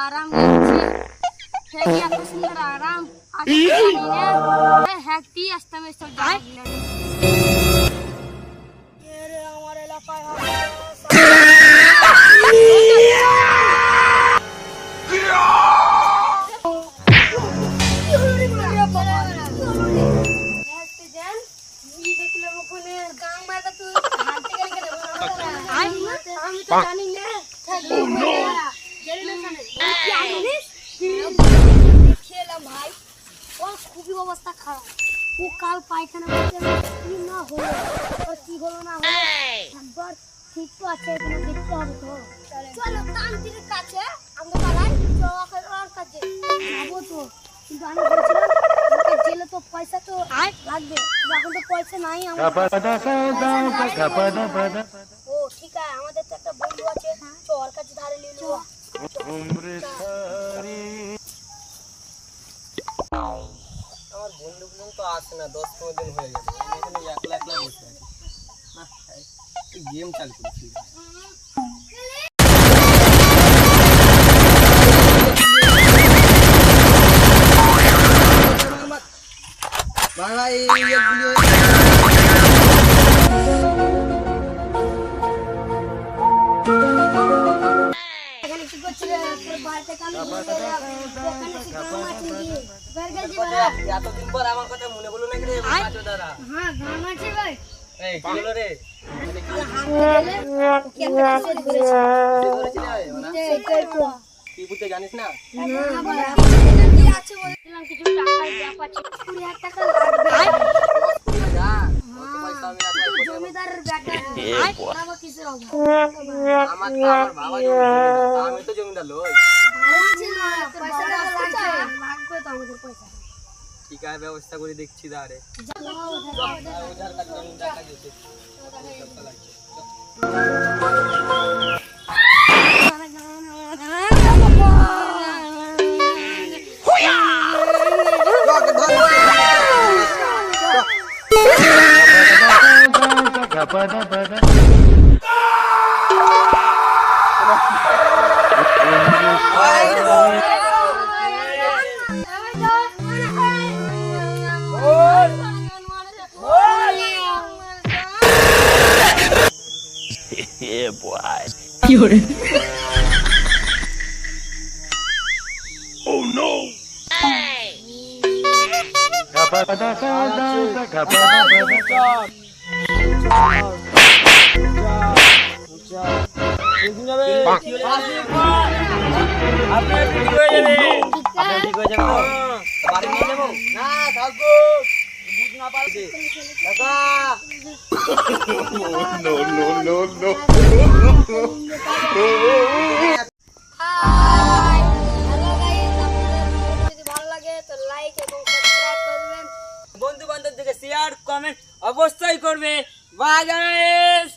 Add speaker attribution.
Speaker 1: आराम करছি হেগি এত সুন্দর আরাম আসি না হ্যাকটি আসতে মে সব যাই এরে আমার এলাকায় আমি তো জানি না খেলাম ভাই ওর খুবই অবস্থা খারাপ ও কাল পায়খানা করতে কি না হলো আর কি হলো না হলো একবার ঠিক তো আছে এখানে দেখতে হবে তো চলো তান্ত্রিকের কাছে আমরা পালাই চোখের কাছে যাবো তো কিন্তু আমি বলছিলাম ওকে জেলে তো পয়সা তো লাগবে এখন তো পয়সা নাই আমাদের ও ঠিক আছে আমাদের তো একটা বন্ধু আছে চোর কাছে ধারে নিয়ে লো
Speaker 2: আমার বন্ধুগুলো তো আসে না 10-15 দিন হয়ে গেল এখানে একলা একলা বসে আছি না গেম চালু করছি ভাই ভাই এইগুলো
Speaker 1: এখানে কি করছিস তোর বাড়িতে কাম করে ওখানে কি কাম আছে কি বের গেছি ভাই
Speaker 2: এতদিন পর আমার কথা মনে হলো না রে বাচ্চা দাদা
Speaker 1: হ্যাঁ কাম আছে ভাই
Speaker 2: এই কি হলো রে
Speaker 1: কি একটা কিছু করেছে
Speaker 2: কি বুঝতে জানিস না
Speaker 1: কি আছে বলছিলাম কিছু টাকা ব্যাপ আছে 20,000 টাকা লাগবে জমিদারের বেটা বাবা কিছু হবে
Speaker 2: আমার বাবা আমি তো জমিদার লই
Speaker 1: পয়সা লাগবে তো আমাদের পয়সা
Speaker 2: ঠিক আছে ব্যবস্থা করে দেখছি দাঁড়ে উধার কাজ আমি টাকা দিতে
Speaker 3: Yeah, boy. You're oh no. No, no, no, no.
Speaker 1: Hi hello guys আপনাদের যদি ভালো লাগে তো লাইক এবং সাবস্ক্রাইব করবেন
Speaker 2: বন্ধু বান্ধবদেরকে শেয়ার কমেন্ট অবশ্যই করবে বাই গাইস